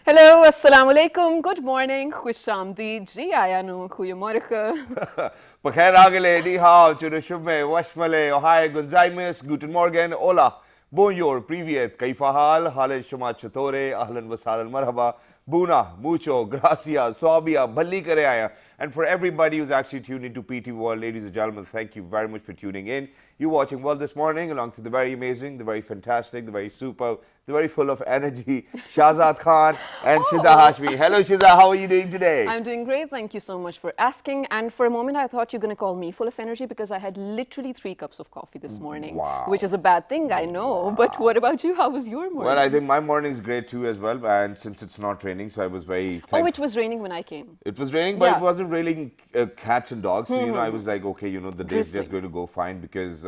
Hello, assalamu alaikum, good morning, khushamdi, ji ayanu, goedemorgen. Pakhair agale, ni hao, churushume, washmale, ohai, gonzaimus, guten morgen, hola, bonjour, privyet, kaifa hal, hale shuma chatore, ahlan wasalan marhaba, buna, mucho, gracias, swabia, bhalli kare aaya. And for everybody who's actually tuned into PT World, ladies and gentlemen, thank you very much for tuning in. You're watching World This Morning alongside the very amazing, the very fantastic, the very super, the very full of energy, Shahzad Khan and Shiza Hashmi. Hello Shiza, how are you doing today? I'm doing great, thank you so much for asking. And for a moment, I thought you were going to call me full of energy because I had literally 3 cups of coffee this morning. Wow. Which is a bad thing, I know. But what about you? How was your morning? Well, I think my morning's great too as well. And since it's not raining, so I was very thankful. Oh, it was raining when I came. It was raining, but Yeah. it wasn't raining cats and dogs. So, I was like, okay, the day's just going to go fine because,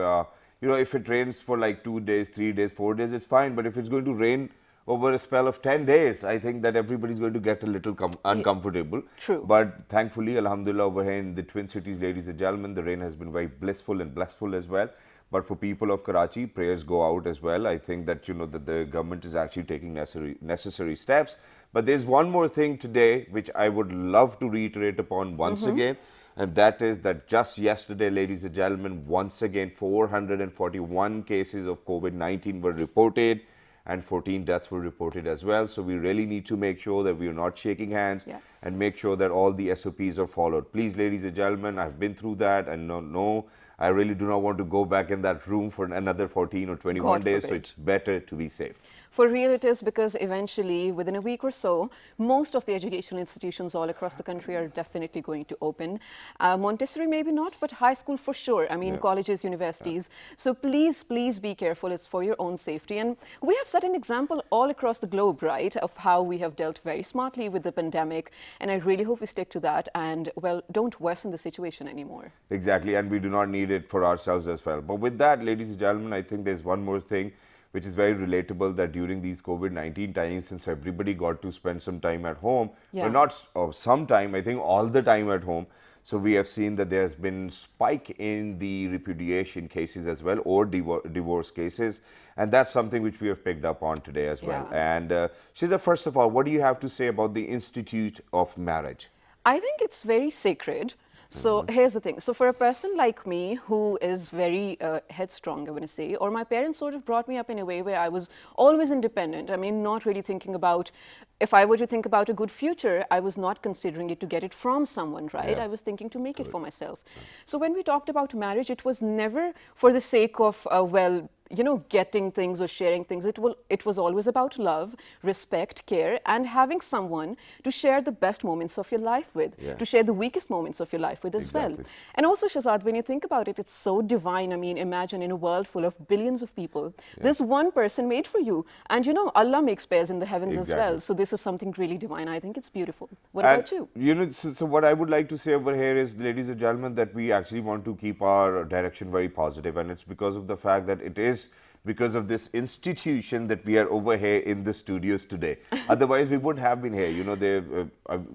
if it rains for like 2 days, 3 days, 4 days, it's fine. But if it's going to rain over a spell of 10 days, I think that everybody's going to get a little uncomfortable. True. But thankfully, alhamdulillah, over here in the Twin Cities, ladies and gentlemen, the rain has been very blissful and blissful as well. But for people of Karachi, prayers go out as well. I think that, that the government is actually taking necessary steps. But there's one more thing today, which I would love to reiterate upon once again. And that is that just yesterday, ladies and gentlemen, once again, 441 cases of COVID-19 were reported and 14 deaths were reported as well. So we really need to make sure that we are not shaking hands and make sure that all the SOPs are followed. Please, ladies and gentlemen, I've been through that and no, I really do not want to go back in that room for another 14 or 21 days. So it's better to be safe. For real it is, because eventually, within a week or so, most of the educational institutions all across the country are definitely going to open. Montessori maybe not, but high school for sure. I mean, colleges, universities. So please, please be careful. It's for your own safety. And we have set an example all across the globe, right, of how we have dealt very smartly with the pandemic. And I really hope we stick to that and, well, don't worsen the situation anymore. Exactly. And we do not need it for ourselves as well. But with that, ladies and gentlemen, I think there's one more thing which is very relatable, that during these COVID-19 times, since everybody got to spend some time at home, but not some time, I think all the time at home. So we have seen that there has been spike in the repudiation cases as well, or divorce cases. And that's something which we have picked up on today as well. And Shiza, first of all, what do you have to say about the Institute of Marriage? I think it's very sacred. So here's the thing. So for a person like me who is very headstrong, I want to say, or my parents sort of brought me up in a way where I was always independent. I mean, not really thinking about, if I were to think about a good future, I was not considering it to get it from someone, right? I was thinking to make it for myself. So when we talked about marriage, it was never for the sake of, getting things or sharing things. It was always about love, respect, care, and having someone to share the best moments of your life with, to share the weakest moments of your life with as well. And also, Shahzad, when you think about it, it's so divine. I mean, imagine in a world full of billions of people, there's one person made for you. And Allah makes pairs in the heavens as well. So this is something really divine. I think it's beautiful. What about you? So what I would like to say over here is, ladies and gentlemen, that we actually want to keep our direction very positive, and it's because of the fact that it is because of this institution that we are over here in the studios today. Otherwise, we wouldn't have been here.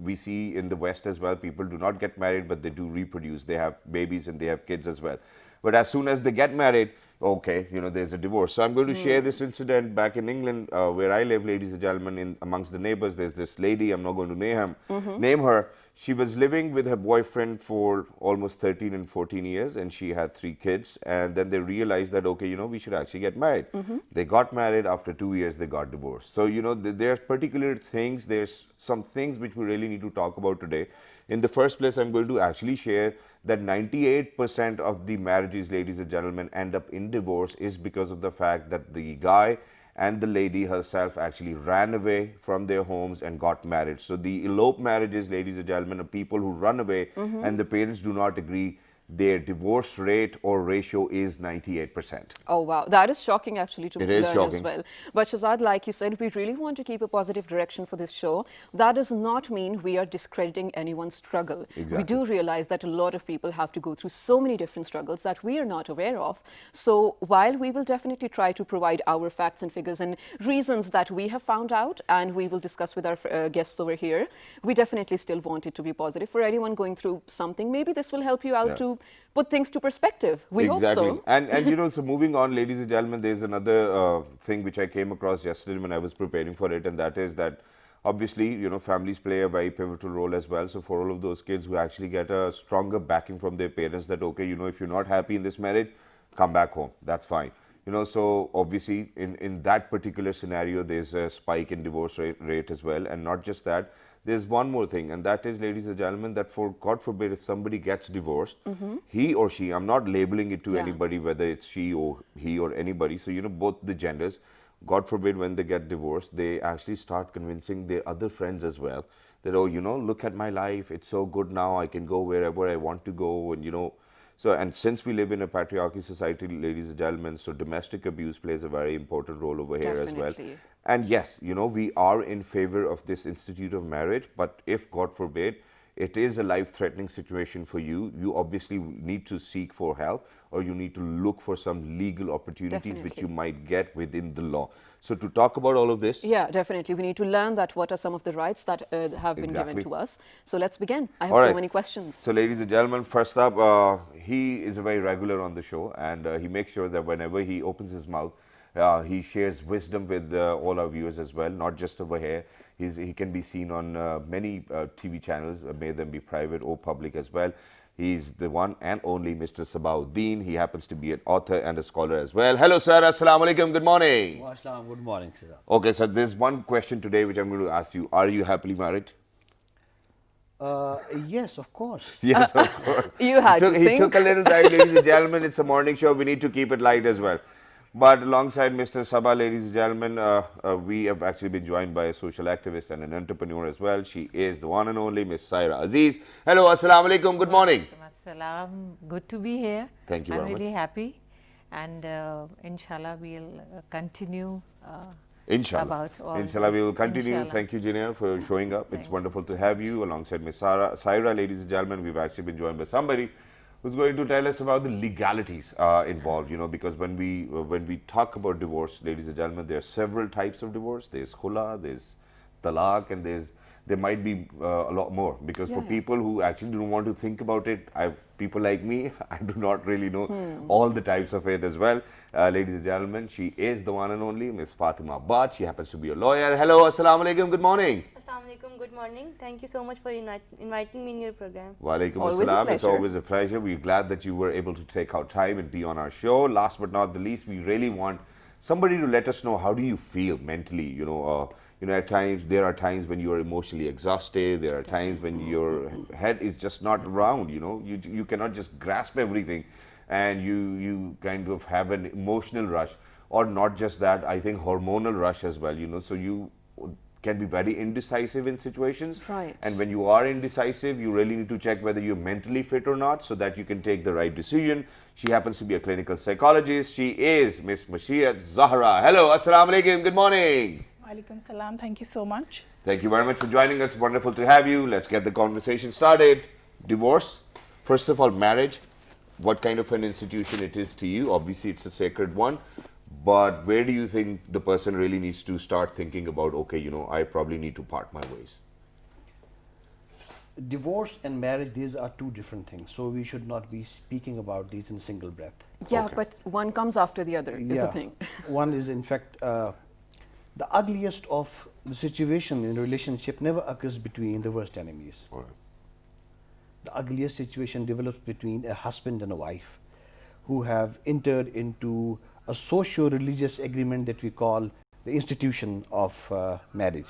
We see in the West as well, people do not get married, but they do reproduce. They have babies and they have kids as well. But as soon as they get married, okay, there's a divorce. So I'm going to share this incident back in England, where I live, ladies and gentlemen, amongst the neighbors. There's this lady, I'm not going to name her. She was living with her boyfriend for almost 13 and 14 years, and she had 3 kids. And then they realized that, okay, we should actually get married. They got married. After 2 years, they got divorced. So, there's particular things, there's some things which we really need to talk about today. In the first place, I'm going to actually share that 98% of the marriages, ladies and gentlemen, end up in divorce is because of the fact that the guy and the lady herself actually ran away from their homes and got married. So the elope marriages, ladies and gentlemen, are people who run away and the parents do not agree. Their divorce rate or ratio is 98%. Oh, wow. That is shocking, actually, to learn shocking as well. But Shahzad, like you said, we really want to keep a positive direction for this show. That does not mean we are discrediting anyone's struggle. Exactly. We do realize that a lot of people have to go through so many different struggles that we are not aware of. So while we will definitely try to provide our facts and figures and reasons that we have found out, and we will discuss with our guests over here, we definitely still want it to be positive. For anyone going through something, maybe this will help you out to put things to perspective. We hope so. And so moving on, ladies and gentlemen, there's another thing which I came across yesterday when I was preparing for it, and that is that obviously, you know, families play a very pivotal role as well. So for all of those kids who actually get a stronger backing from their parents that, okay, you know, if you're not happy in this marriage, come back home, that's fine. You know, so obviously in that particular scenario, there's a spike in divorce rate as well. And not just that, there's one more thing, and that is, ladies and gentlemen, that for God forbid, if somebody gets divorced, he or she, I'm not labeling it to anybody, whether it's she or he or anybody. So, you know, both the genders, God forbid, when they get divorced, they actually start convincing their other friends as well that, oh, you know, look at my life, it's so good now, I can go wherever I want to go, and, you know, so, and since we live in a patriarchy society, ladies and gentlemen, so domestic abuse plays a very important role over here as well. Definitely. And yes, you know, we are in favor of this institute of marriage, but if, God forbid, it is a life-threatening situation for you, you obviously need to seek for help, or you need to look for some legal opportunities which you might get within the law. So to talk about all of this, Yeah, definitely. We need to learn that what are some of the rights that have been given to us. So let's begin. I have All so right. many questions. So, ladies and gentlemen, first up, he is a very regular on the show, and he makes sure that whenever he opens his mouth, he shares wisdom with all our viewers as well, not just over here. He can be seen on many TV channels, may them be private or public as well. He's the one and only Mr. Sabauddin. He happens to be an author and a scholar as well. Hello, sir. Assalamu alaikum. Good morning. Assalam, good morning, sir. Okay, so there's one question today which I'm going to ask you. Are you happily married? Yes, of course. Yes, of course. You had to He think. took a little time, ladies and gentlemen. It's a morning show. We need to keep it light as well. But alongside Mr. Sabah, ladies and gentlemen, we have actually been joined by a social activist and an entrepreneur as well. She is the one and only Miss Saira Aziz. Hello, assalamu alaikum. Good morning. Assalam. Good to be here. Thank you I'm very really much. happy, and inshallah we'll continue. Inshallah. About all Inshallah, we this. will continue. Inshallah. Thank you, Janelle, for showing up. It's wonderful to have you alongside Miss Saira. Ladies and gentlemen, we've actually been joined by somebody who's going to tell us about the legalities involved, you know, because when we talk about divorce, ladies and gentlemen, there are several types of divorce. There's khula, there's talaq, and there might be a lot more, because for people who actually don't want to think about it, people like me, I do not really know all the types of it as well. Ladies and gentlemen, she is the one and only Miss Fatima Bhatt. She happens to be a lawyer. Hello, assalamu alaikum, good morning. Assalamu alaikum, good morning. Thank you so much for inviting me in your program. Walaikum Always a assalam. It's pleasure. always a pleasure. We're glad that you were able to take out time and be on our show. Last but not the least, we really want somebody to let us know, how do you feel mentally? You know, at times there are times when you are emotionally exhausted. There are times when your head is just not around. You know, you cannot just grasp everything, and you kind of have an emotional rush, or not just that. I think hormonal rush as well. You know, so you can be very indecisive in situations. Right. And when you are indecisive, you really need to check whether you're mentally fit or not, so that you can take the right decision. She happens to be a clinical psychologist. She is Miss Mashiat Zahra. Hello, assalamu alaikum, good morning. Walaikum salam. Thank you so much. Thank you very much for joining us. Wonderful to have you. Let's get the conversation started. Divorce, first of all, marriage, what kind of an institution it is to you? Obviously, it's a sacred one. But where do you think the person really needs to start thinking about, okay, you know, I probably need to part my ways? Divorce and marriage, these are two different things. So we should not be speaking about these in single breath. Yeah, Okay. but one comes after the other, is the thing. One is, in fact, the ugliest of the situation in a relationship never occurs between the worst enemies. All right. The ugliest situation develops between a husband and a wife who have entered into a socio-religious agreement that we call the institution of marriage.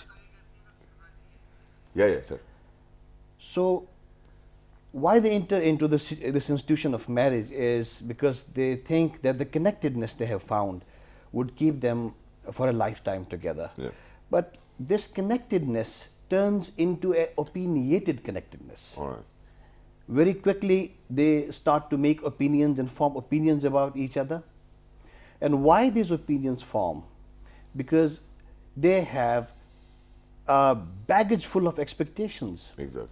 Yeah, sir. So, why they enter into this institution of marriage is because they think that the connectedness they have found would keep them for a lifetime together. Yeah. But this connectedness turns into an opinionated connectedness. All right. Very quickly, they start to make opinions and form opinions about each other. And why these opinions form? Because they have a baggage full of expectations. Exactly.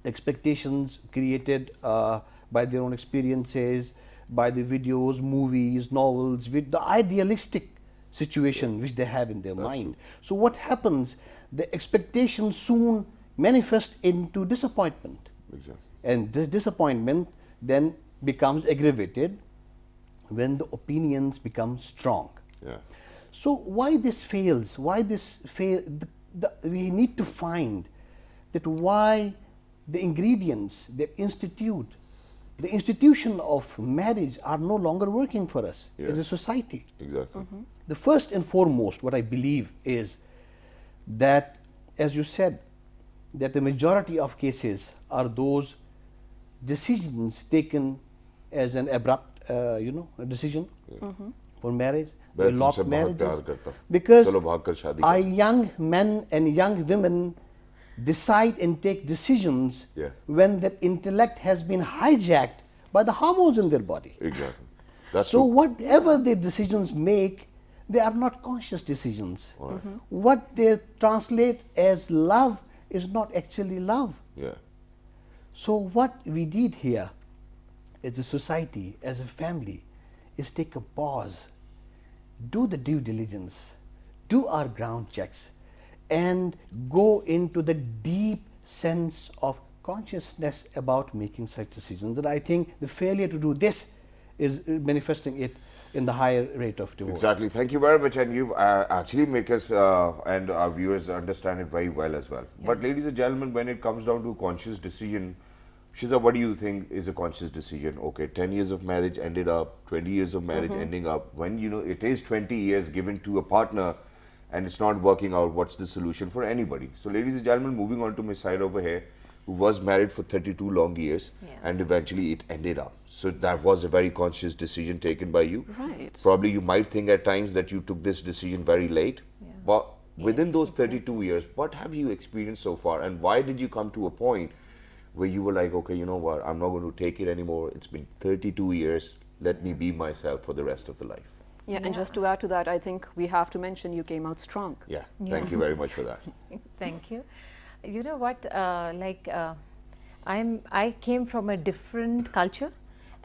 Expectations created by their own experiences, by the videos, movies, novels, with the idealistic situation which they have in their mind. So what happens? The expectations soon manifest into disappointment. Exactly. And this disappointment then becomes aggravated when the opinions become strong. Yeah. So why this fails? Why this fail? we need to find that why the ingredients that the institution of marriage are no longer working for us as a society. Exactly. The first and foremost, what I believe is that, as you said, that the majority of cases are those decisions taken as an abrupt, a decision for marriage. मैं A lot तुमसे of बहुत प्यार marriages, करता हूँ, because चलो भागकर शादी our करें। young men and young women decide and take decisions Yeah. when that intellect has been hijacked by the hormones in their body. Exactly. That's So true. whatever the decisions make, they are not conscious decisions. What they translate as love is not actually love. Yeah. So what we did here as a society, as a family, is take a pause, do the due diligence, do our ground checks, and go into the deep sense of consciousness about making such decisions. And I think the failure to do this is manifesting it in the higher rate of divorce. Exactly. Thank you very much, and you've actually make us and our viewers understand it very well as well. But ladies and gentlemen, when it comes down to a conscious decision, Shiza, what do you think is a conscious decision? Okay, 10 years of marriage ended up, 20 years of marriage ending up. When it is 20 years given to a partner and it's not working out, what's the solution for anybody? So ladies and gentlemen, moving on to Miss Saira over here, who was married for 32 long years and eventually it ended up. So that was a very conscious decision taken by you. Right. Probably you might think at times that you took this decision very late, but within those 32 years, what have you experienced so far, and why did you come to a point where you were like, okay, you know what, I'm not going to take it anymore, it's been 32 years, let me be myself for the rest of the life? Yeah, and just to add to that, I think we have to mention you came out strong. Yeah, thank you very much for that. Thank you. You know what? I came from a different culture,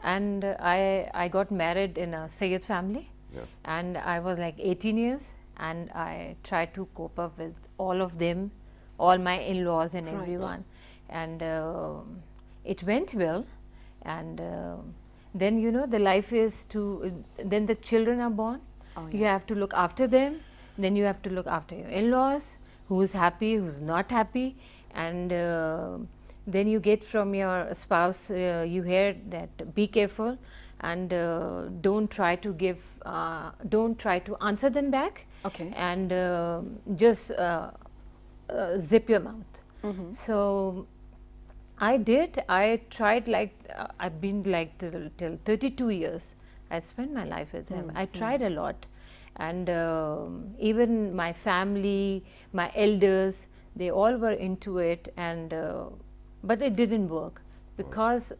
and I got married in a Sayyid family, and I was like 18 years, and I tried to cope up with all of them, all my in-laws and everyone, and it went well, and then the life is then the children are born. You have to look after them, then you have to look after your in-laws, who's happy, who's not happy, and then you get from your spouse, you hear that be careful and don't try to answer them back, and just zip your mouth. So I tried, like I've been like till 32 years. I spent my life with him. I tried a lot, and even my family, my elders, they all were into it, and but it didn't work because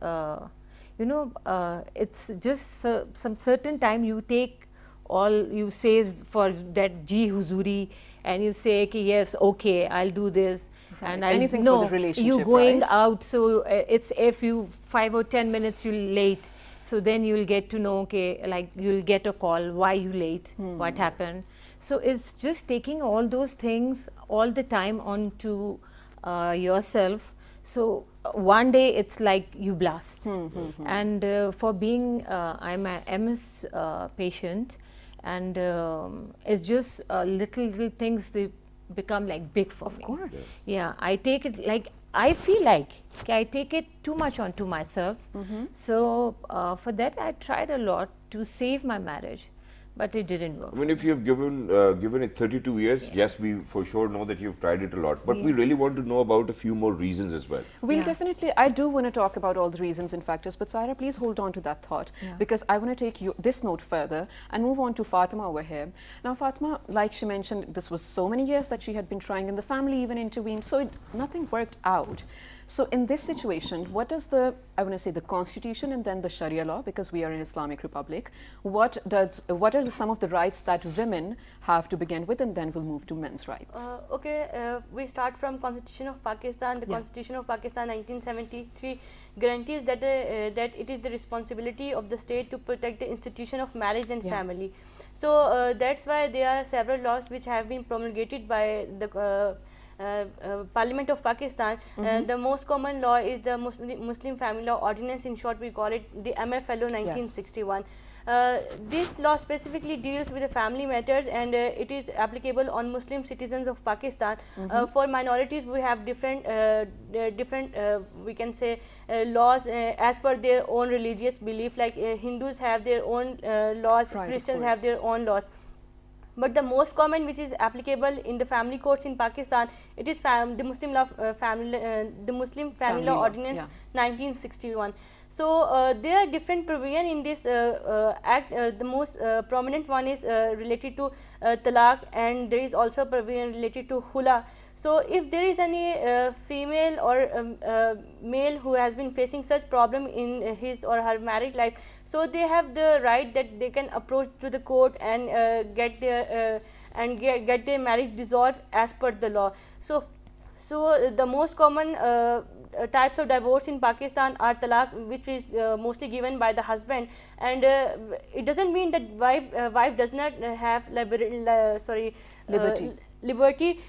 it's just some certain time you take all you say for that ji huzuri, and you say okay, yes, okay, I'll do this. And Anything no, for the relationship, you going right? out, so it's if you 5 or 10 minutes you late, so then you'll get to know, okay, like you'll get a call, why you late, what happened. So it's just taking all those things all the time onto yourself. So one day it's like you blast. And for being, I'm a MS patient, and it's just little things, they become like big for me. Of course. Yeah, I take it like, I feel like I take it too much onto myself. So for that I tried a lot to save my marriage, but it didn't work. I mean, if you have given it 32 years, yes, we for sure know that you've tried it a lot, but we really want to know about a few more reasons as well. We'll definitely, I do want to talk about all the reasons and factors, but Saira, please hold on to that thought, because I want to take this note further and move on to Fatima over here. Now, Fatima, like she mentioned, this was so many years that she had been trying, and the family even intervened, so nothing worked out. So in this situation, what does I want to say the constitution and then the Sharia law, because we are in Islamic Republic, what are some of the rights that women have to begin with, and then we'll move to men's rights. We start from Constitution of Pakistan. The Constitution of Pakistan 1973 guarantees that that it is the responsibility of the state to protect the institution of marriage and family. So that's why there are several laws which have been promulgated by the Parliament of Pakistan. The most common law is the Muslim Family Law Ordinance, in short we call it the MFLO 1961. This law specifically deals with the family matters, and it is applicable on Muslim citizens of Pakistan. For minorities, we have different we can say laws as per their own religious belief. Like Hindus have their own laws, Right, of Christians have their course. own laws. But the most common which is applicable in the family courts in Pakistan, it is the Muslim law the Muslim family law law, ordinance yeah. 1961. So there are different provision in this act. The most prominent one is related to talaq, and there is also provision related to hula. So if there is any female or male who has been facing such problem in his or her married life, so they have the right that they can approach to the court and get their marriage dissolved as per the law. So the most common types of divorce in Pakistan are talaq, which is mostly given by the husband, and it doesn't mean that wife does not have liberty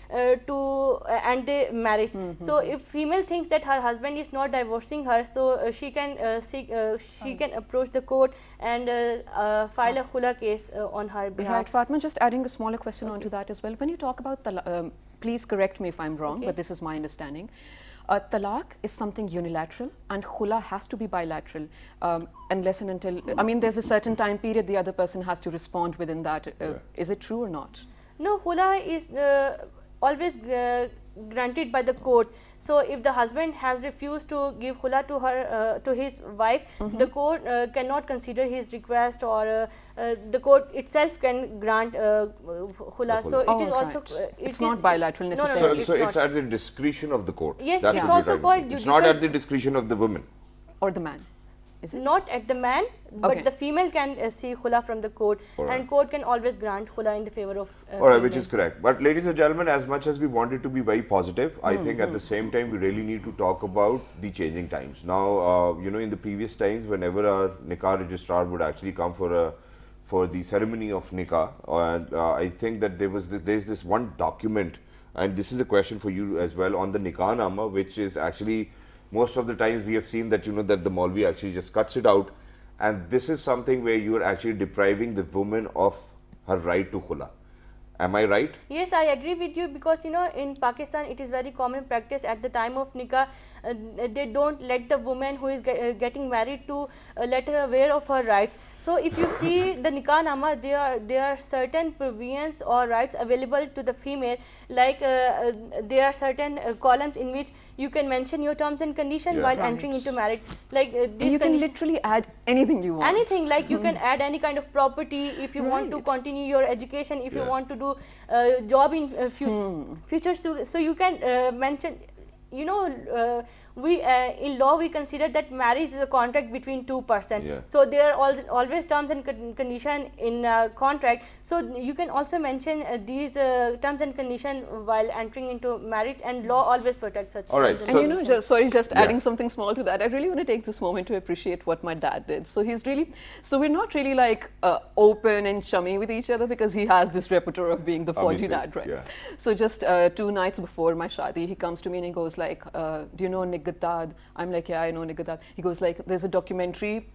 to end the marriage. So if female thinks that her husband is not divorcing her, so she can she can approach the court and file a khula case on her behalf. Right, Fatma, just adding a smaller question onto that as well. When you talk about please correct me if I'm wrong, Okay. but this is my understanding. Talaq is something unilateral, and khula has to be bilateral, unless and until, I mean, there's a certain time period the other person has to respond within that. Is it true or not? No, hula is always granted by the court. So if the husband has refused to give hula to her to his wife, the court cannot consider his request, or the court itself can grant hula. So it is also right. It's not bilateral No, no, no, necessarily. So it's not. at the discretion of the court. Yes, That's it's what also you're trying to called say. It's not judicial- at the discretion of the woman. Or the man? Is it? Not at the man, but Okay. the female can seek hula from the court, Alright. and court can always grant hula in the favor of All right, which female. is correct. But ladies and gentlemen, as much as we wanted to be very positive, I think at the same time we really need to talk about the changing times. Now, you know, in the previous times, whenever a nikah registrar would actually come for the ceremony of nikah, and I think that there's this one document, and this is a question for you as well, on the nikah nama, which is actually most of the times we have seen that, you know, that the Maulvi actually just cuts it out, and this is something where you are actually depriving the woman of her right to khula. Am I right? Yes, I agree with you, because you know, in Pakistan it is very common practice at the time of nikah, they don't let the woman who is getting married to let her aware of her rights. So if you see the nikah nama, there are certain provisions or rights available to the female, like there are certain columns in which you can mention your terms and conditions Yeah. while Right. entering into marriage, like You can literally add anything you want. anything, like you can add any kind of property if you want to Right. continue your education, if you Yeah. want to do job in future, so you can mention, you know, we in law we consider that marriage is a contract between two persons. Yeah. So there are always terms and condition in contract, so you can also mention these terms and condition while entering into marriage, and law always protects such All right, terms And and you know, conditions. just Yeah. adding something small to that, I really want to take this moment to appreciate what my dad did. So we're not really like open and chummy with each other, because he has this repertoire of being the Fauji Obviously, dad, right? yeah. So just 2 nights before my shadi, he comes to me and he goes like, do you know Niggatad? I'm like, yeah, I know Niggatad. He goes like, there's a documentary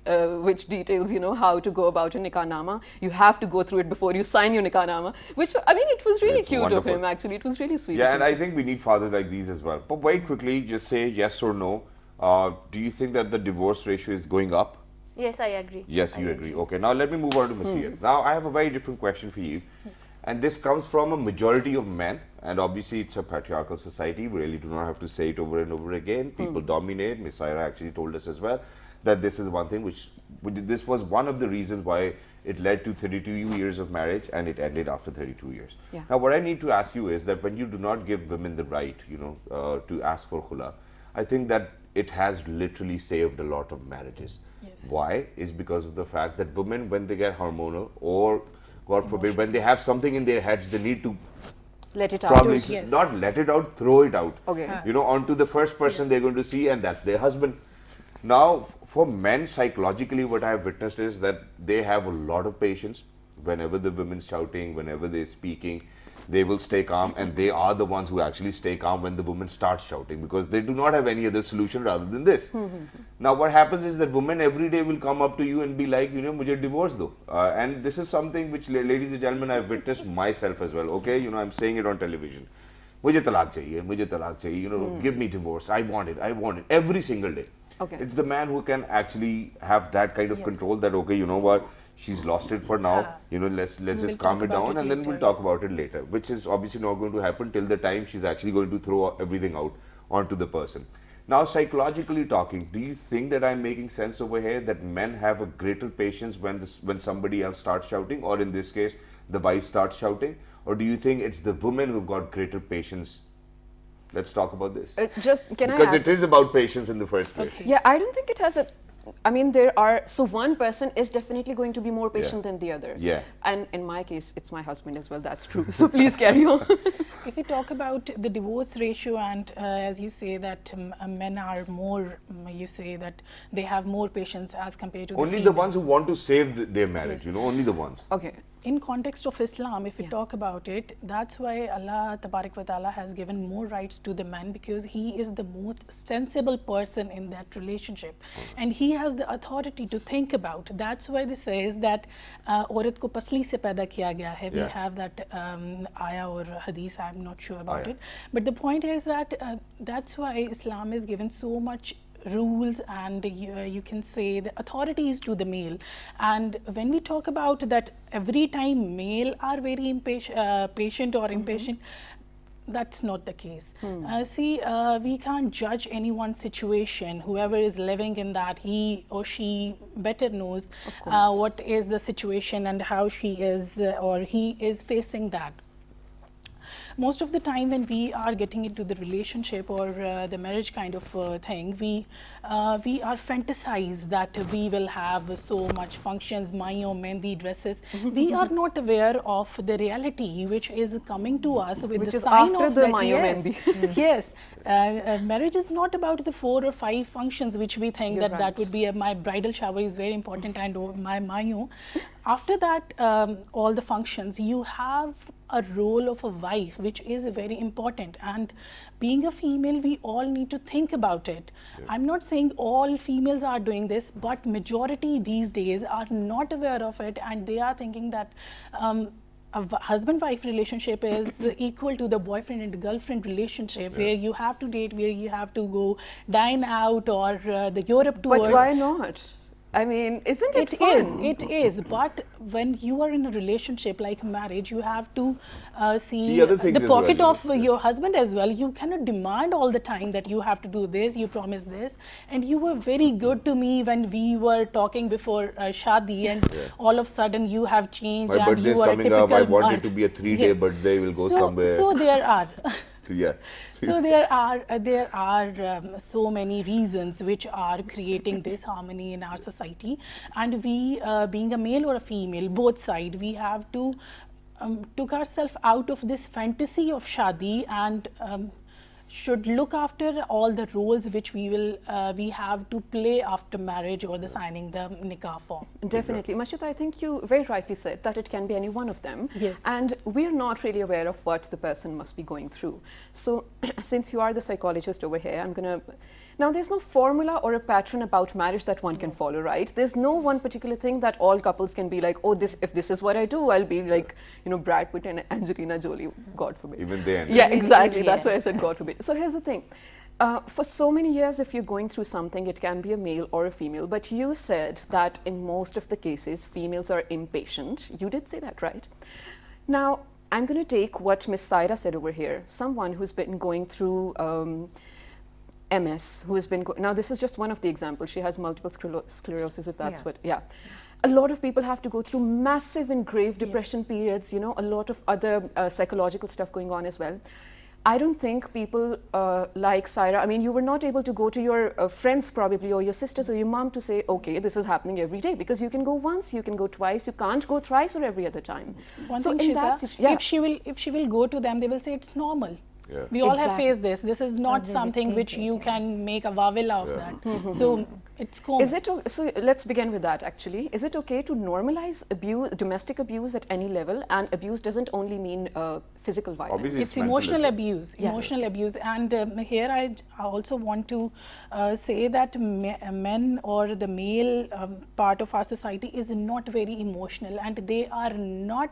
which details, you know, how to go about a nikah nama. You have to go through it before you sign your nikah nama, which, I mean, it was really It's cute wonderful. of him, actually. It was really sweet. Yeah, of and him. I think we need fathers like these as well. But very quickly, just say yes or no. Do you think that the divorce ratio is going up? Yes, I agree. Yes, I you agree. Okay, now let me move on to Masir. Now, I have a very different question for you. And this comes from a majority of men. And obviously, it's a patriarchal society. We really do not have to say it over and over again. People dominate. Miss Ira actually told us as well that this is one thing which this was one of the reasons why it led to 32 years of marriage, and it ended after 32 years. Yeah. Now, what I need to ask you is that when you do not give women the right, you know, to ask for khula, I think that it has literally saved a lot of marriages. Yes. Why? Is because of the fact that women, when they get hormonal, or God forbid, when they have something in their heads, they need to Let it out. probably Yes. not let it out, throw it out. Okay. You know, onto the first person they're going to see, and that's their husband. Now, for men, psychologically, what I have witnessed is that they have a lot of patience whenever the women's shouting, whenever they're speaking. they will stay calm, and they are the ones who actually stay calm when the woman starts shouting, because they do not have any other solution rather than this. Now what happens is that women every day will come up to you and be like, you know, mujhe divorce do. And this is something which, ladies and gentlemen, I've witnessed myself as well. Okay, you know, I'm saying it on television. Mujhe talaq chahiye, you know, give me divorce. I want it every single day. Okay. It's the man who can actually have that kind of control, that okay, you know what, she's lost it for now, you know, let's just calm it down, and then we'll talk about it later, which is obviously not going to happen till the time she's actually going to throw everything out onto the person. Now, psychologically talking, do you think that I'm making sense over here, that men have a greater patience when somebody else starts shouting, or in this case the wife starts shouting, or do you think it's the women who've got greater patience? Let's talk about this. Because it is about patience in the first place. Okay. Yeah, I don't think it has a. I mean, so one person is definitely going to be more patient than the other. Yeah. And in my case, it's my husband as well. That's true. So please carry on. If we talk about the divorce ratio, and as you say that men are more, you say that they have more patience as compared to only the ones who want to save their marriage, you know, only the ones. Okay. In context of Islam, if we talk about it, that's why Allah Tabarak wa Ta'ala has given more rights to the man, because he is the most sensible person in that relationship, and he has the authority to think about. That's why this says that औरत को पसली से पैदा किया गया है. We have that ayah or hadith, I'm not sure about it, but the point is that that's why Islam is given so much rules, and you can say the authorities to the male. And when we talk about that, every time male are very patient or impatient, that's not the case. See, we can't judge anyone's situation. Whoever is living in that, he or she better knows what is the situation and how she is or he is facing that. Most of the time when we are getting into the relationship or the marriage kind of thing, we are fantasize that we will have so much functions, mayo, mehndi, dresses. We are not aware of the reality which is coming to us with which the is sign after of the that. mayo, Yes, mehndi. yes. Marriage is not about the 4 or 5 functions which we think You're that right. would be my bridal shower is very important and my mayo. After that, all the functions, you have a role of a wife which is very important, and being a female, we all need to think about it. I'm not saying all females are doing this, but majority these days are not aware of it, and they are thinking that a husband-wife relationship is equal to the boyfriend and girlfriend relationship, where you have to date, where you have to go dine out, or the Europe tours. But why not? I mean, isn't it fun? It is, but when you are in a relationship like marriage, you have to see other things the as pocket well, of your husband as well. You cannot demand all the time that you have to do this, you promise this. And you were very good to me when we were talking before Shadi, and all of a sudden you have changed. My and birthday's you are a coming up, I typical want Mard. it to be a 3-day birthday, we'll go somewhere. So there are. Yeah. So there are so many reasons which are creating disharmony in our society, and we, being a male or a female, both sides, we have to took ourselves out of this fantasy of shadi, and should look after all the roles which we have to play after marriage or the signing the nikah form. Definitely. Masjid, I think you very rightly said that it can be any one of them. Yes. And we're not really aware of what the person must be going through. So since you are the psychologist over here, I'm going to... Now, there's no formula or a pattern about marriage that one can follow, right? There's no one particular thing that all couples can be like, oh, if this is what I do, I'll be like, you know, Brad Pitt and Angelina Jolie, God forbid. Even they end. Yeah, exactly. Yeah. That's why I said God forbid. So here's the thing. For so many years, if you're going through something, it can be a male or a female. But you said that in most of the cases, females are impatient. You did say that, right? Now, I'm going to take what Miss Saira said over here. Someone who's been going through MS, who has been... Now, this is just one of the examples. She has multiple sclerosis, if that's what... Yeah. A lot of people have to go through massive and grave depression periods, you know, a lot of other psychological stuff going on as well. I don't think people like Saira, I mean, you were not able to go to your friends probably, or your sisters or your mom to say, okay, this is happening every day, because you can go once, you can go twice, you can't go thrice or every other time. One So thing, in Shiza, that yeah. if she will go to them, they will say it's normal. Yeah. We all have Exactly. faced this. This is not Or they something think which it, you yeah. can make a wawila of that. So it's common. Is it so? Let's begin with that. Actually, is it okay to normalize abuse, domestic abuse at any level? And abuse doesn't only mean physical violence. Obviously, It's mental as emotional well. abuse. Yeah. Emotional abuse. And here I also want to say that men or the male part of our society is not very emotional, and they are not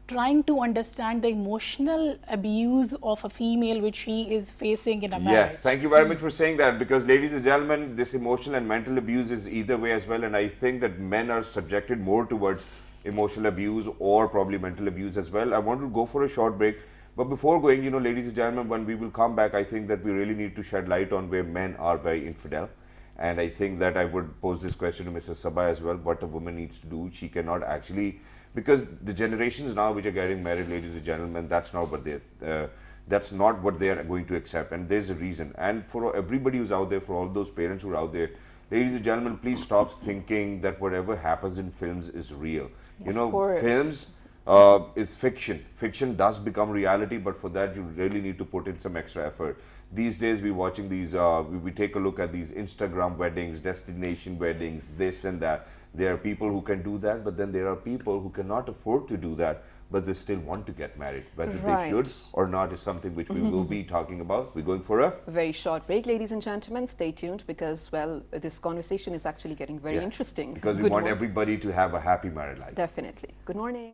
trying to understand the emotional abuse of a female which she is facing in a marriage. Yes, thank you very much for saying that, because ladies and gentlemen, this emotional and mental abuse is either way as well, and I think that men are subjected more towards emotional abuse or probably mental abuse as well. I want to go for a short break, but before going, you know, ladies and gentlemen, when we will come back, I think that we really need to shed light on where men are very infidel. And I think that I would pose this question to Mrs. Sabha as well, what a woman needs to do. She cannot actually, because the generations now which are getting married, ladies and gentlemen, that's not what they are going to accept, and there's a reason. And for everybody who's out there, for all those parents who are out there, ladies and gentlemen, please stop thinking that whatever happens in films is real. You know, course. films is fiction. Fiction does become reality, but for that you really need to put in some extra effort. These days we're watching these, we take a look at these Instagram weddings, destination weddings, this and that. There are people who can do that, but then there are people who cannot afford to do that, but they still want to get married. Whether they should or not is something which we will be talking about. We're going for a Very short break, ladies and gentlemen. Stay tuned, because, well, this conversation is actually getting very Yeah, interesting. because we Good want morning. everybody to have a happy married life. Definitely. Good morning.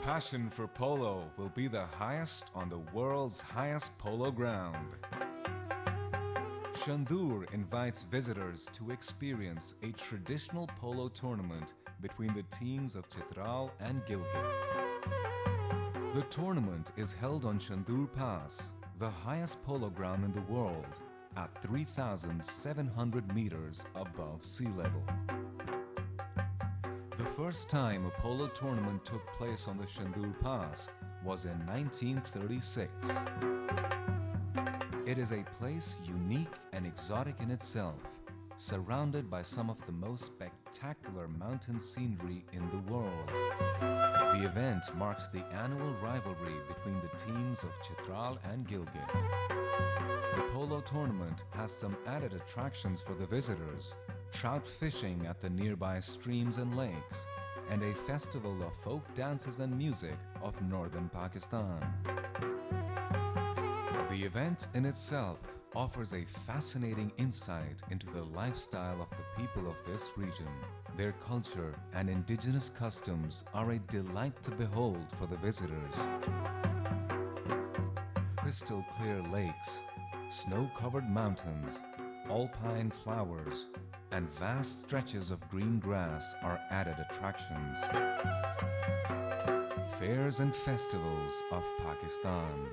Passion for polo will be the highest on the world's highest polo ground. Chandur invites visitors to experience a traditional polo tournament between the teams of Chitral and Gilgit. The tournament is held on Chandur Pass, the highest polo ground in the world, at 3,700 meters above sea level. The first time a polo tournament took place on the Chandur Pass was in 1936. It is a place unique and exotic in itself, surrounded by some of the most spectacular mountain scenery in the world. The event marks the annual rivalry between the teams of Chitral and Gilgit. The polo tournament has some added attractions for the visitors: trout fishing at the nearby streams and lakes, and a festival of folk dances and music of northern Pakistan. The event in itself offers a fascinating insight into the lifestyle of the people of this region. Their culture and indigenous customs are a delight to behold for the visitors. Crystal clear lakes, snow-covered mountains, alpine flowers, and vast stretches of green grass are added attractions. Fairs and festivals of Pakistan.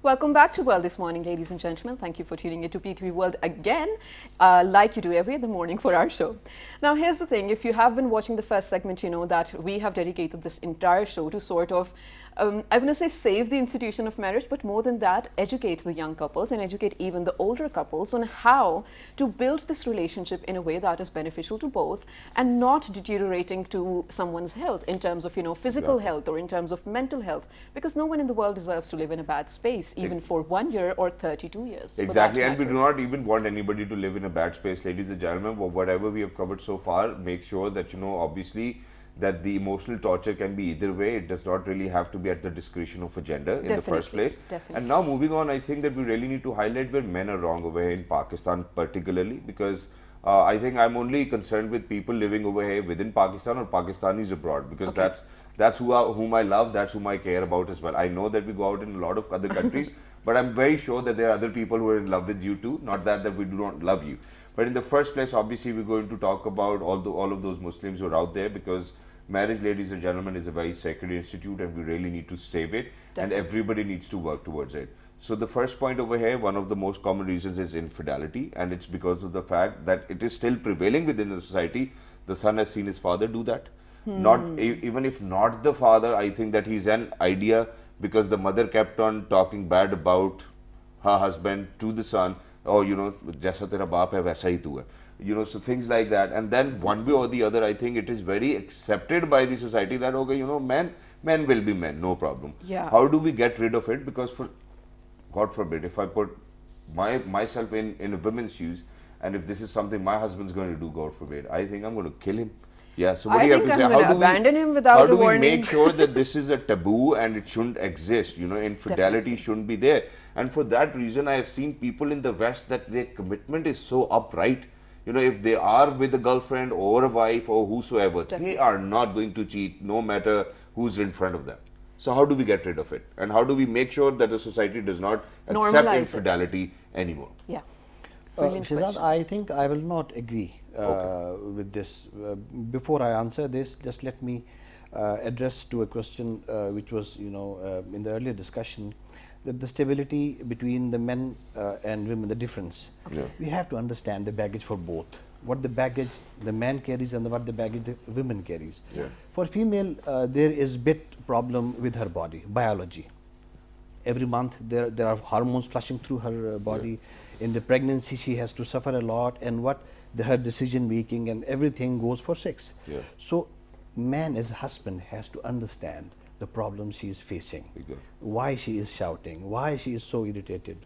Welcome back to World This Morning, ladies and gentlemen. Thank you for tuning into PTV World again, like you do every other morning for our show. Now, here's the thing. If you have been watching the first segment, you know that we have dedicated this entire show to sort of I want to say save the institution of marriage, but more than that, educate the young couples and educate even the older couples on how to build this relationship in a way that is beneficial to both and not deteriorating to someone's health in terms of, physical health or in terms of mental health, because no one in the world deserves to live in a bad space, even for 1 year or 32 years. for that Exactly, and we do matter. not even want anybody to live in a bad space, ladies and gentlemen. Whatever we have covered so far, make sure that obviously, that the emotional torture can be either way. It does not really have to be at the discretion of a gender in the first Definitely, place. definitely. And now moving on, I think that we really need to highlight where men are wrong over here in Pakistan particularly, because I think I'm only concerned with people living over here within Pakistan or Pakistanis abroad, because that's whom I love, that's whom I care about as well. I know that we go out in a lot of other countries, but I'm very sure that there are other people who are in love with you too. Not that we do not love you, but in the first place, obviously, we're going to talk about all of those Muslims who are out there, because marriage, ladies and gentlemen, is a very sacred institute, and we really need to save it, and everybody needs to work towards it. So the first point over here, one of the most common reasons is infidelity, and it's because of the fact that it is still prevailing within the society. The son has seen his father do that. Even if not the father, I think that he's an idea, because the mother kept on talking bad about her husband to the son. Oh, jaisa tera baap hai waisa hi tu hai. So things like that. And then one way or the other, I think it is very accepted by the society that, okay, men will be men, no problem. Yeah. How do we get rid of it? Because God forbid, if I put myself in a woman's shoes, and if this is something my husband's going to do, God forbid, I think I'm going to kill him. Yeah, so what I do you have think to say? I'm How gonna do abandon him we, without how a do we warning. make sure that this is a taboo and it shouldn't exist? Infidelity shouldn't be there. And for that reason, I have seen people in the West that their commitment is so upright. If they are with a girlfriend or a wife or whosoever, they are not going to cheat, no matter who's in front of them. So how do we get rid of it? And how do we make sure that the society does not accept Normalize it. infidelity anymore? Yeah. Brilliant Shehzad, question. I think I will not agree with this. Before I answer this, just let me address to a question which was, in the earlier discussion, that the stability between the men and women, the difference. Yeah. We have to understand the baggage for both. What the baggage the man carries and what the baggage the women carries. Yeah. For female, there is bit problem with her body, biology. Every month there are hormones flushing through her body. In the pregnancy, she has to suffer a lot, and her decision making and everything goes for sex. Yeah. So, man as a husband has to understand the problem she is facing, why she is shouting, why she is so irritated.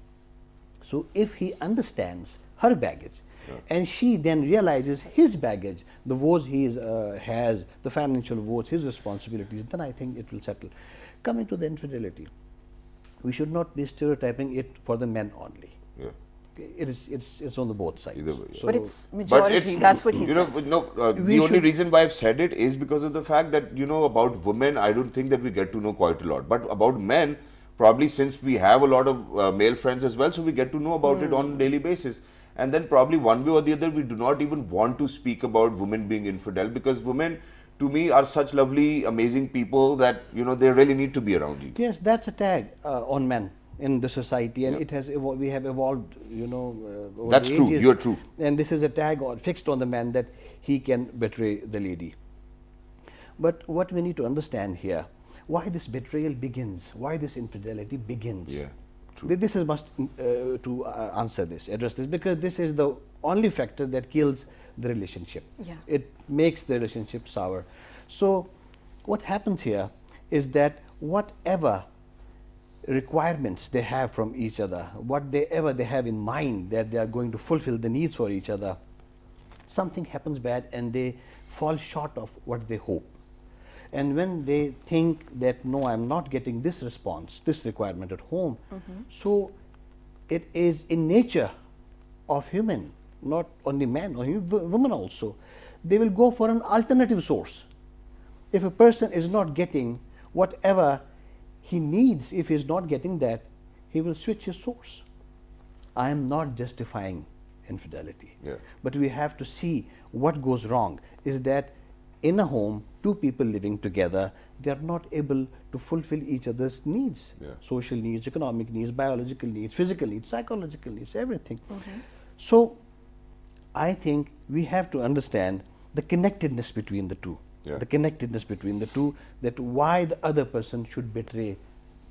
So, if he understands her baggage, and she then realizes his baggage, the woes he has, the financial woes, his responsibilities, then I think it will settle. Coming to the infidelity, we should not be stereotyping it for the men only. Yeah. It's on the both sides. Either way, yeah. So But it's majority, that's what he said. The only reason why I've said it is because of the fact that, about women, I don't think that we get to know quite a lot. But about men, probably since we have a lot of male friends as well, so we get to know about it on a daily basis. And then probably one way or the other, we do not even want to speak about women being infidel, because women, to me, are such lovely, amazing people that, they really need to be around you. yes, that's a tag on men in the society, and it has we have evolved, over That's the true, ages. you're true. And this is a tag fixed on the man that he can betray the lady. But what we need to understand here, why this betrayal begins, why this infidelity begins. Yeah, true. This is must to answer this, address this, because this is the only factor that kills the relationship. Yeah. It makes the relationship sour. So what happens here is that whatever requirements they have from each other, whatever they have in mind that they are going to fulfill the needs for each other, something happens bad and they fall short of what they hope. And when they think that, no, I'm not getting this response, this requirement at home, so it is in nature of human, not only man, or women also, they will go for an alternative source. If a person is not getting whatever he needs, if he is not getting that, he will switch his source. I am not justifying infidelity, but we have to see what goes wrong is that in a home, two people living together, they are not able to fulfill each other's needs, social needs, economic needs, biological needs, physical needs, psychological needs, everything. So I think we have to understand the connectedness between the two. Yeah. the connectedness between the two, that why the other person should betray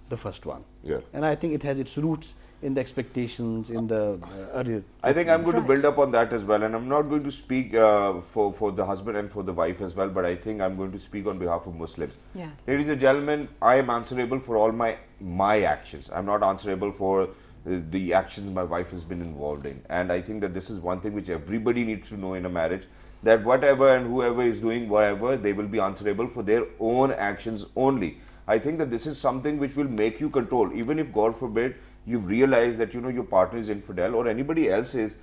the first one. Yeah. And I think it has its roots in the expectations, in the earlier. I think I'm going to Right. build up on that as well, and I'm not going to speak for the husband and for the wife as well, but I think I'm going to speak on behalf of Muslims. Yeah. Ladies and gentlemen, I am answerable for all my actions. I'm not answerable for the actions my wife has been involved in, and I think that this is one thing which everybody needs to know in a marriage, that whatever and whoever is doing whatever, they will be answerable for their own actions only. I think that this is something which will make you control, even if God forbid you've realized that your partner is infidel or anybody else is.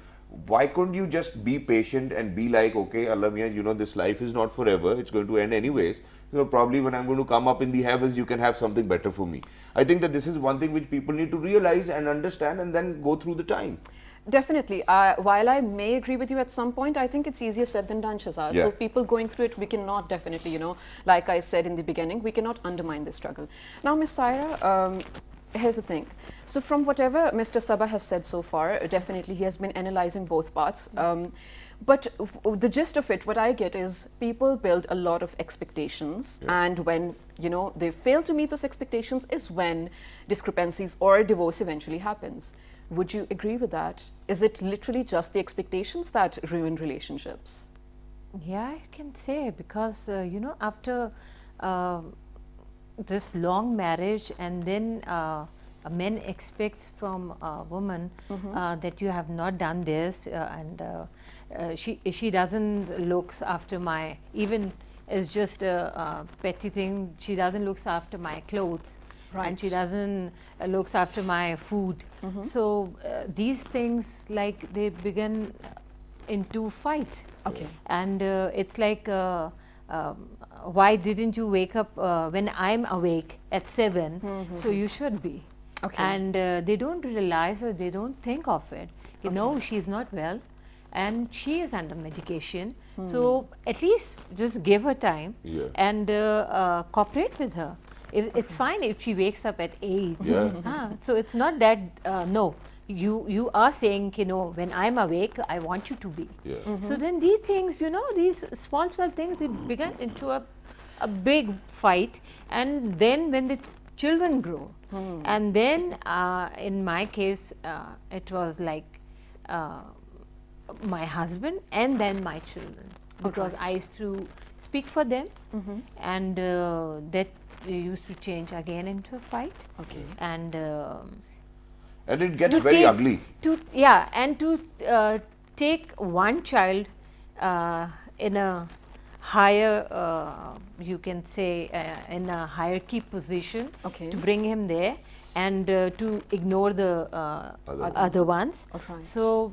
Why couldn't you just be patient and be like, okay, Allah Miyan, this life is not forever, it's going to end anyways. Probably when I'm going to come up in the heavens, you can have something better for me. I think that this is one thing which people need to realize and understand and then go through the time. Definitely. While I may agree with you at some point, I think it's easier said than done, Shazad. Yeah. So people going through it, we cannot definitely, like I said in the beginning, we cannot undermine the struggle. Now, Ms. Saira, here's the thing. So from whatever Mr. Sabah has said so far, definitely he has been analyzing both parts. But the gist of it, what I get is people build a lot of expectations, and when they fail to meet those expectations is when discrepancies or divorce eventually happens. Would you agree with that? Is it literally just the expectations that ruin relationships? Yeah, you can say, because after this long marriage, and then a man expects from a woman that you have not done this, and she doesn't looks after my, even it's just a petty thing, she doesn't looks after my clothes. Right. And she doesn't looks after my food. So these things, like, they begin into fight. Okay. And it's like, why didn't you wake up when I'm awake at 7? So you should be. Okay. And they don't realize, or they don't think of it. No, she's not well, and she is under medication. So at least just give her time and cooperate with her. It's fine if she wakes up at 8. So it's not that, no, you are saying, when I'm awake, I want you to be. So then these things, these small things, they begin into a big fight. And then when the children grow, and then in my case, it was like my husband and then my children, because I used to speak for them, and that used to change again into a fight. Okay. And it gets to very take- ugly. and to take one child in a higher, you can say, in a hierarchy position, Okay. to bring him there, and to ignore the other ones. Okay. So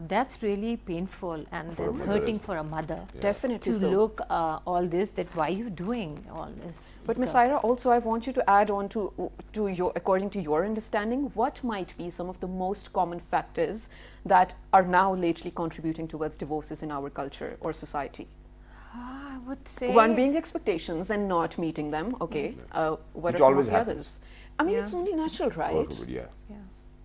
that's really painful, and For a that's mother, hurting yes. for a mother. Definitely To so. look all this, that why you doing all this? But Ms. Because- Saira, also I want you to add on to your, according to your understanding, what might be some of the most common factors that are now lately contributing towards divorces in our culture or society? I would say One being expectations and not meeting them. Okay. What Which are some always of the happens. others? I mean, Yeah. it's only natural, right? Yeah. yeah.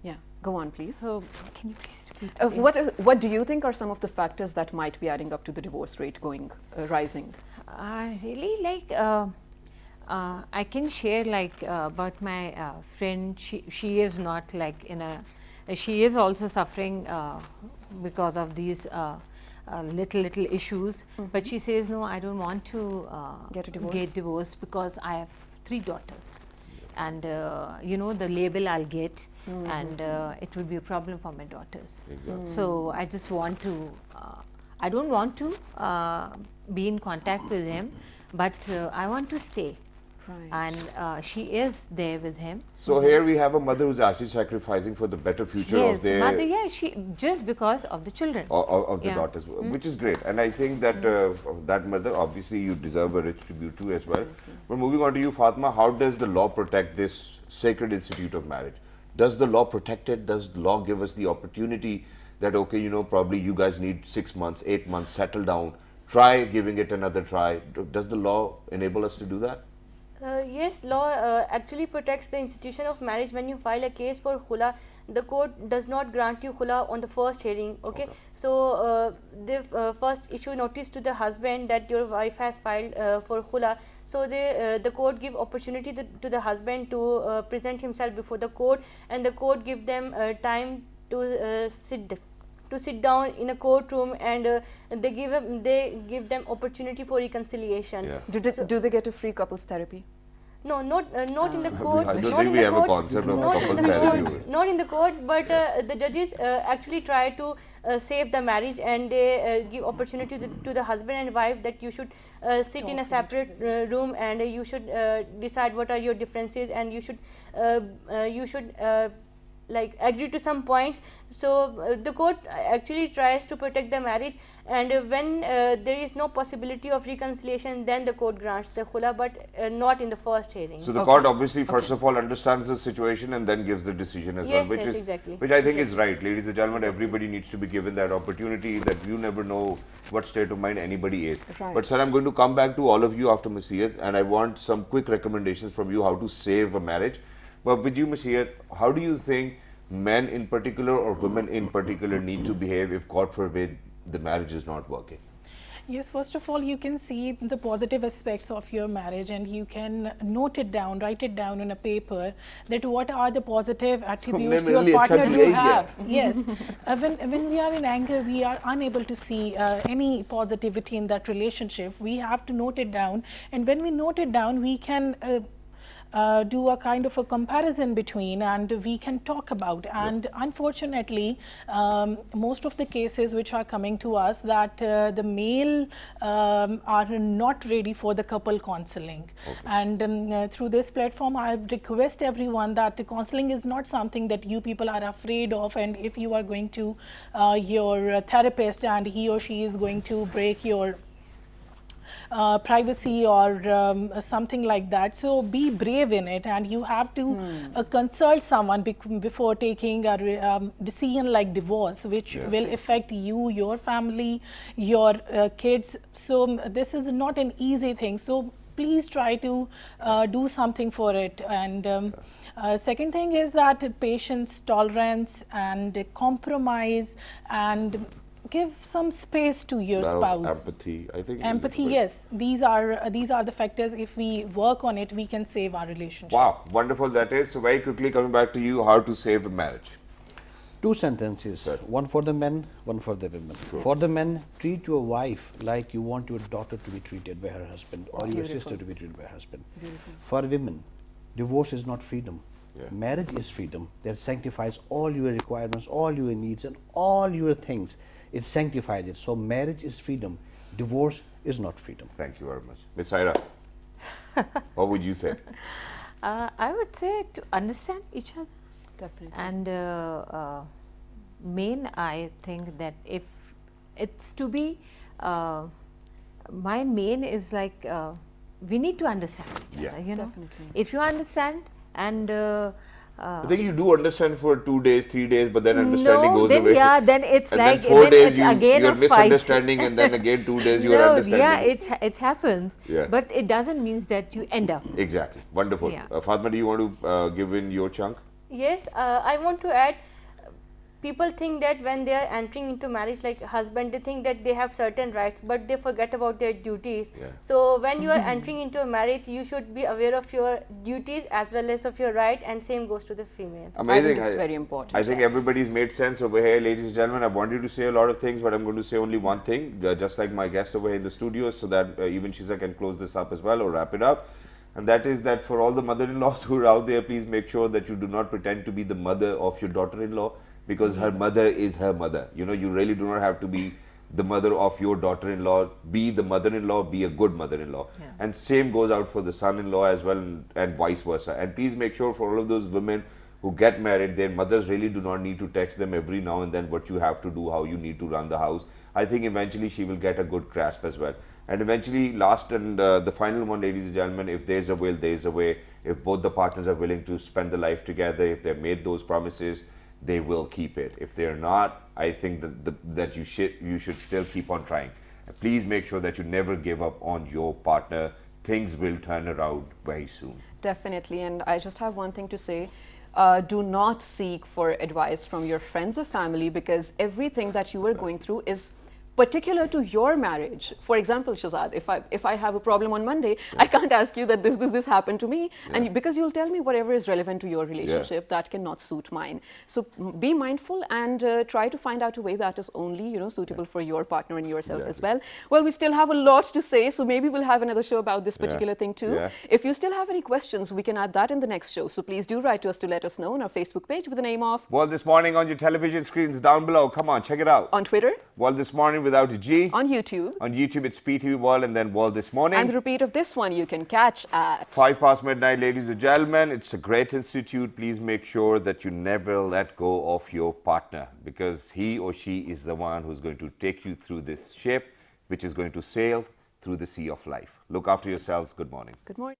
Yeah. Go on, please. So can you please repeat? What do you think are some of the factors that might be adding up to the divorce rate going rising? Really, like, I can share, like, about my friend. She is not like in a. She is also suffering because of these little issues. But she says, no, I don't want to Get a divorce? Get divorced, because I have 3 daughters. And the label I'll get, and it will be a problem for my daughters. So I just want to, I don't want to be in contact with him, but I want to stay. Right. And she is there with him. So here we have a mother who's actually sacrificing for the better future Yes, of their mother, yeah, she just because of the children. of the Yeah. daughters, which is great. And I think that that mother, obviously you deserve a rich tribute too as well. But moving on to you, Fatma, how does the law protect this sacred institute of marriage? Does the law protect it? Does the law give us the opportunity that, okay, probably you guys need 6 months, 8 months, settle down, try giving it another try? Does the law enable us to do that? Yes, law actually protects the institution of marriage. When you file a case for khula, the court does not grant you khula on the first hearing. Okay, so they first issue notice to the husband that your wife has filed for khula. So the court give opportunity to the husband to present himself before the court, and the court give them time to sit down in a courtroom, and they give them opportunity for reconciliation. Yeah. Do they get a free couples therapy? No, not in the court. I don't not think in we the have a court, concept of not in couples the therapy. court, not in the court, but the judges actually try to save the marriage, and they give opportunity to the husband and wife that you should sit in a separate room, and you should decide what are your differences, and you should like agree to some points. So the court actually tries to protect the marriage, and when there is no possibility of reconciliation, then the court grants the khula, but not in the first hearing. So the court obviously first of all understands the situation and then gives the decision as well, Yes, which yes, is exactly. which I think is right. Ladies and gentlemen, everybody needs to be given that opportunity, that you never know what state of mind anybody is. Right. But sir, I'm going to come back to all of you after Masiyat, and I want some quick recommendations from you how to save a marriage. But with you, Masiyat, how do you think men in particular or women in particular need to behave if, God forbid, the marriage is not working? Yes, first of all, you can see the positive aspects of your marriage, and you can note it down, write it down on a paper, that what are the positive attributes your mainly partner अच्छा do किया ही have. Yes, when we are in anger, we are unable to see any positivity in that relationship. We have to note it down, and when we note it down, we can do a kind of a comparison between, and we can talk about. And unfortunately, most of the cases which are coming to us, that the male are not ready for the couple counseling. And through this platform, I request everyone that the counseling is not something that you people are afraid of, and if you are going to your therapist and he or she is going to break your privacy or something like that. So be brave in it, and you have to consult someone before taking a decision like divorce, which will affect you, your family, your kids. So this is not an easy thing. So please try to do something for it. And second thing is that patience, tolerance, and compromise, and give some space to your spouse. Empathy, I think. Empathy, yes. These are the factors. If we work on it, we can save our relationship. Wow, wonderful that is. So very quickly coming back to you, how to save a marriage. 2 sentences, one for the men, one for the women. For the men, treat your wife like you want your daughter to be treated by her husband, or your sister to be treated by her husband. For women, divorce is not freedom. Marriage is freedom that sanctifies all your requirements, all your needs, and all your things. It sanctifies it. So marriage is freedom. Divorce is not freedom. Thank you very much. Ms. Saira, what would you say? I would say to understand each other. Definitely. And main, I think that if it's to be, my main is like we need to understand each other. You know, Definitely. if you understand and I think you do understand for 2 days, 3 days, but then understanding no, goes then away. yeah, then it's and like then 4 then days it's again you're a fight. misunderstanding, and then again 2 days you are No, understanding. yeah, it happens. Yeah. But it doesn't mean that you end up. Exactly. Wonderful. Yeah. Fatma, do you want to give in your chunk? Yes, I want to add, people think that when they are entering into marriage, like husband, they think that they have certain rights, but they forget about their duties. So when you are entering into a marriage, you should be aware of your duties as well as of your right, and same goes to the female. Amazing. I think it's very important. I think everybody's made sense over here. Ladies and gentlemen, I wanted to say a lot of things, but I'm going to say only one thing, just like my guest over here in the studio, so that even Shiza can close this up as well or wrap it up. And that is that for all the mother-in-laws who are out there, please make sure that you do not pretend to be the mother of your daughter-in-law, because her mother is her mother. You know, you really do not have to be the mother of your daughter-in-law. Be the mother-in-law, be a good mother-in-law. And same goes out for the son-in-law as well, and vice versa. And please make sure for all of those women who get married, their mothers really do not need to text them every now and then what you have to do, how you need to run the house. I think eventually she will get a good grasp as well. And eventually, last and the final one, ladies and gentlemen, if there's a will, there's a way. If both the partners are willing to spend the life together, if they've made those promises, they will keep it. If they're not, I think that you should still keep on trying. Please make sure that you never give up on your partner. things will turn around very soon. Definitely, and I just have one thing to say. Do not seek for advice from your friends or family, because everything that you are going through is particular to your marriage. For example, Shazad, if I have a problem on Monday, I can't ask you that this happened to me, and because you'll tell me whatever is relevant to your relationship, that cannot suit mine. So be mindful and try to find out a way that is only suitable for your partner and yourself as well. Well, we still have a lot to say, so maybe we'll have another show about this particular thing too. If you still have any questions, we can add that in the next show. So please do write to us to let us know on our Facebook page with the name of World This Morning on your television screens down below. Come on, check it out. on Twitter, World This Morning without a G. on YouTube. On YouTube, it's PTV World and then World This Morning. And the repeat of this one you can catch at 5 past midnight, ladies and gentlemen. It's a great institute. Please make sure that you never let go of your partner, because he or she is the one who's going to take you through this ship, which is going to sail through the sea of life. Look after yourselves. Good morning. Good morning.